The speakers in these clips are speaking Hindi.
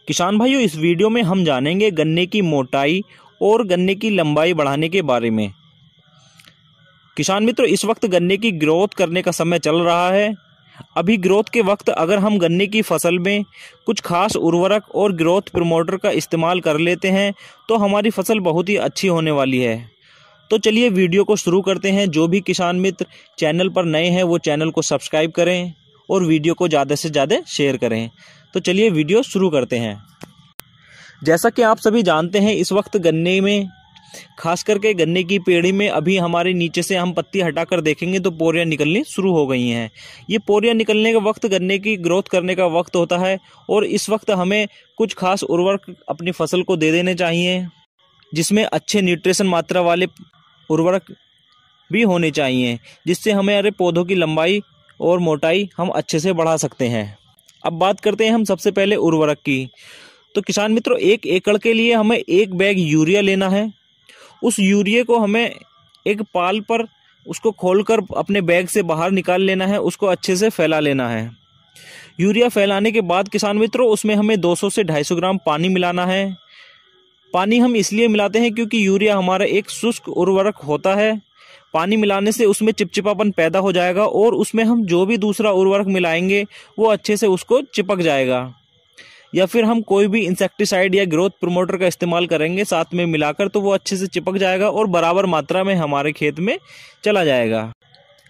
किसान भाइयों, इस वीडियो में हम जानेंगे गन्ने की मोटाई और गन्ने की लंबाई बढ़ाने के बारे में। किसान मित्रों, इस वक्त गन्ने की ग्रोथ करने का समय चल रहा है। अभी ग्रोथ के वक्त अगर हम गन्ने की फसल में कुछ खास उर्वरक और ग्रोथ प्रमोटर का इस्तेमाल कर लेते हैं तो हमारी फसल बहुत ही अच्छी होने वाली है। तो चलिए वीडियो को शुरू करते हैं। जो भी किसान मित्र चैनल पर नए हैं वो चैनल को सब्सक्राइब करें और वीडियो को ज़्यादा से ज़्यादा शेयर करें। तो चलिए वीडियो शुरू करते हैं। जैसा कि आप सभी जानते हैं, इस वक्त गन्ने में खास करके गन्ने की पेड़ी में अभी हमारे नीचे से हम पत्ती हटाकर देखेंगे तो पोरियां निकलनी शुरू हो गई हैं। ये पोरियां निकलने का वक्त गन्ने की ग्रोथ करने का वक्त होता है और इस वक्त हमें कुछ खास उर्वरक अपनी फसल को दे देने चाहिए, जिसमें अच्छे न्यूट्रिशन मात्रा वाले उर्वरक भी होने चाहिए, जिससे हमारे पौधों की लंबाई और मोटाई हम अच्छे से बढ़ा सकते हैं। अब बात करते हैं हम सबसे पहले उर्वरक की। तो किसान मित्रों, 1 एकड़ के लिए हमें 1 बैग यूरिया लेना है। उस यूरिया को हमें एक पाल पर उसको खोलकर अपने बैग से बाहर निकाल लेना है, उसको अच्छे से फैला लेना है। यूरिया फैलाने के बाद किसान मित्रों, उसमें हमें 200 से 250 ग्राम पानी मिलाना है। पानी हम इसलिए मिलाते हैं क्योंकि यूरिया हमारा एक शुष्क उर्वरक होता है। पानी मिलाने से उसमें चिपचिपापन पैदा हो जाएगा और उसमें हम जो भी दूसरा उर्वरक मिलाएंगे वो अच्छे से उसको चिपक जाएगा। या फिर हम कोई भी इंसेक्टिसाइड या ग्रोथ प्रमोटर का इस्तेमाल करेंगे साथ में मिलाकर तो वो अच्छे से चिपक जाएगा और बराबर मात्रा में हमारे खेत में चला जाएगा।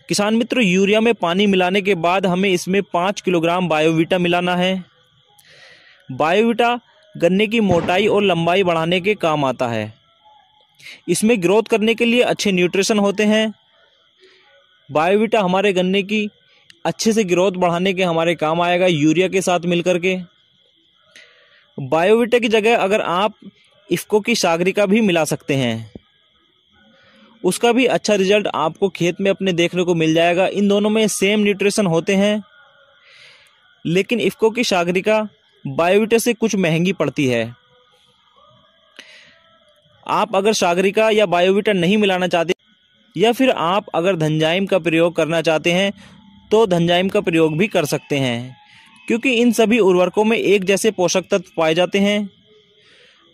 किसान मित्रों, यूरिया में पानी मिलाने के बाद हमें इसमें 5 किलोग्राम बायोवीटा मिलाना है। बायोवीटा गन्ने की मोटाई और लंबाई बढ़ाने के काम आता है। इसमें ग्रोथ करने के लिए अच्छे न्यूट्रिशन होते हैं। बायोवीटा हमारे गन्ने की अच्छे से ग्रोथ बढ़ाने के हमारे काम आएगा यूरिया के साथ मिलकर के। बायोवीटा की जगह अगर आप इफ्को की सागरिका भी मिला सकते हैं, उसका भी अच्छा रिजल्ट आपको खेत में अपने देखने को मिल जाएगा। इन दोनों में सेम न्यूट्रिशन होते हैं, लेकिन इफ्को की सागरिका बायोवीटा से कुछ महंगी पड़ती है। आप अगर सागरिका या बायोवीटा नहीं मिलाना चाहते या फिर आप अगर धनजाइम का प्रयोग करना चाहते हैं तो धनजाइम का प्रयोग भी कर सकते हैं, क्योंकि इन सभी उर्वरकों में एक जैसे पोषक तत्व पाए जाते हैं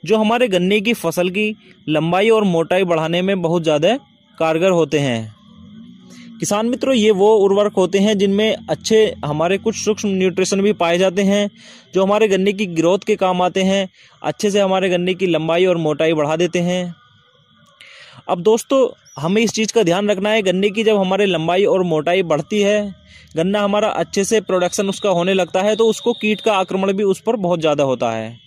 जो हमारे गन्ने की फसल की लंबाई और मोटाई बढ़ाने में बहुत ज़्यादा कारगर होते हैं। किसान मित्रों, ये वो उर्वरक होते हैं जिनमें अच्छे हमारे कुछ सूक्ष्म न्यूट्रिशन भी पाए जाते हैं जो हमारे गन्ने की ग्रोथ के काम आते हैं, अच्छे से हमारे गन्ने की लंबाई और मोटाई बढ़ा देते हैं। अब दोस्तों, हमें इस चीज़ का ध्यान रखना है, गन्ने की जब हमारे लंबाई और मोटाई बढ़ती है, गन्ना हमारा अच्छे से प्रोडक्शन उसका होने लगता है, तो उसको कीट का आक्रमण भी उस पर बहुत ज़्यादा होता है।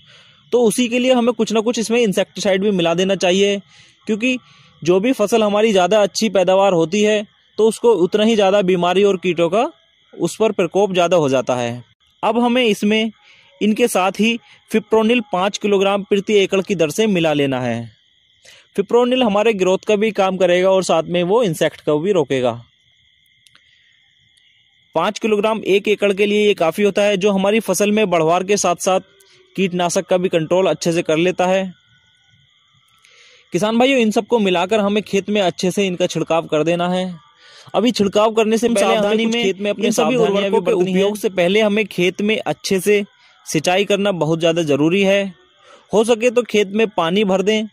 तो उसी के लिए हमें कुछ ना कुछ इसमें इंसेक्टिसाइड भी मिला देना चाहिए, क्योंकि जो भी फसल हमारी ज़्यादा अच्छी पैदावार होती है तो उसको उतना ही ज़्यादा बीमारी और कीटों का उस पर प्रकोप ज़्यादा हो जाता है। अब हमें इसमें इनके साथ ही फिप्रोनिल 5 किलोग्राम प्रति एकड़ की दर से मिला लेना है। फिप्रोनिल हमारे ग्रोथ का भी काम करेगा और साथ में वो इंसेक्ट को भी रोकेगा। 5 किलोग्राम 1 एकड़ के लिए ये काफ़ी होता है, जो हमारी फसल में बढ़वार के साथ साथ कीटनाशक का भी कंट्रोल अच्छे से कर लेता है। किसान भाइयों, इन सबको मिलाकर हमें खेत में अच्छे से इनका छिड़काव कर देना है। अभी छिड़काव करने से पहले सावधानी में खेत में अपने सभी उर्वरकों के उपयोग से पहले हमें खेत में अच्छे से सिंचाई करना बहुत ज़्यादा ज़रूरी है। हो सके तो खेत में पानी भर दें।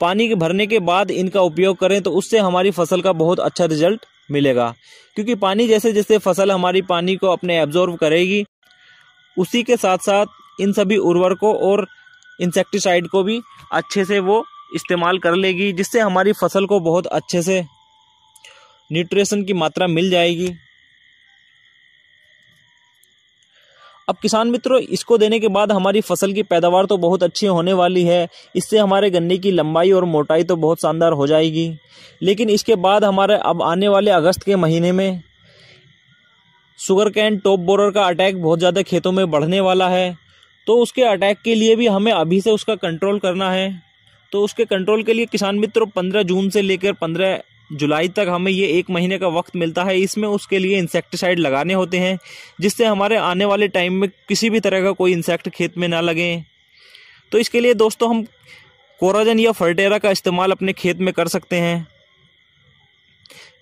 पानी के भरने के बाद इनका उपयोग करें तो उससे हमारी फसल का बहुत अच्छा रिजल्ट मिलेगा, क्योंकि पानी जैसे जैसे फसल हमारी पानी को अपने एब्जॉर्ब करेगी, उसी के साथ साथ इन सभी उर्वरकों और इंसेक्टिसाइड को भी अच्छे से वो इस्तेमाल कर लेगी, जिससे हमारी फसल को बहुत अच्छे से न्यूट्रिशन की मात्रा मिल जाएगी। अब किसान मित्रों, इसको देने के बाद हमारी फसल की पैदावार तो बहुत अच्छी होने वाली है। इससे हमारे गन्ने की लंबाई और मोटाई तो बहुत शानदार हो जाएगी। लेकिन इसके बाद हमारे अब आने वाले अगस्त के महीने में शुगर कैन टॉप बोरर का अटैक बहुत ज़्यादा खेतों में बढ़ने वाला है। तो उसके अटैक के लिए भी हमें अभी से उसका कंट्रोल करना है। तो उसके कंट्रोल के लिए किसान मित्रों 15 जून से लेकर 15 जुलाई तक हमें ये 1 महीने का वक्त मिलता है। इसमें उसके लिए इंसेक्टिसाइड लगाने होते हैं, जिससे हमारे आने वाले टाइम में किसी भी तरह का कोई इंसेक्ट खेत में ना लगे। तो इसके लिए दोस्तों हम कोराजन या फर्टेरा का इस्तेमाल अपने खेत में कर सकते हैं।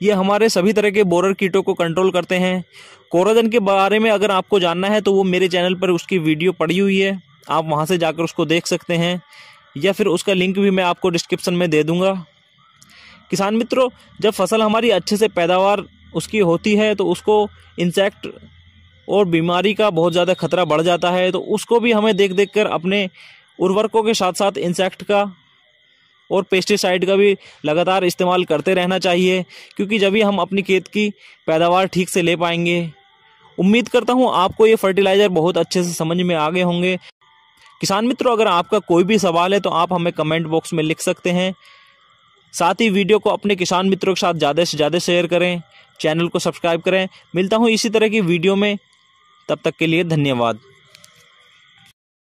ये हमारे सभी तरह के बोरर कीटों को कंट्रोल करते हैं। कोराजन के बारे में अगर आपको जानना है तो वो मेरे चैनल पर उसकी वीडियो पड़ी हुई है, आप वहाँ से जाकर उसको देख सकते हैं, या फिर उसका लिंक भी मैं आपको डिस्क्रिप्शन में दे दूँगा। किसान मित्रों, जब फसल हमारी अच्छे से पैदावार उसकी होती है तो उसको इंसेक्ट और बीमारी का बहुत ज़्यादा खतरा बढ़ जाता है, तो उसको भी हमें देख देख कर अपने उर्वरकों के साथ साथ इंसेक्ट का और पेस्टिसाइड का भी लगातार इस्तेमाल करते रहना चाहिए, क्योंकि जब ही हम अपनी खेत की पैदावार ठीक से ले पाएंगे। उम्मीद करता हूँ आपको ये फर्टिलाइज़र बहुत अच्छे से समझ में आ गए होंगे। किसान मित्रों, अगर आपका कोई भी सवाल है तो आप हमें कमेंट बॉक्स में लिख सकते हैं। साथ ही वीडियो को अपने किसान मित्रों के साथ ज़्यादा से ज़्यादा शेयर करें, चैनल को सब्सक्राइब करें। मिलता हूँ इसी तरह की वीडियो में, तब तक के लिए धन्यवाद।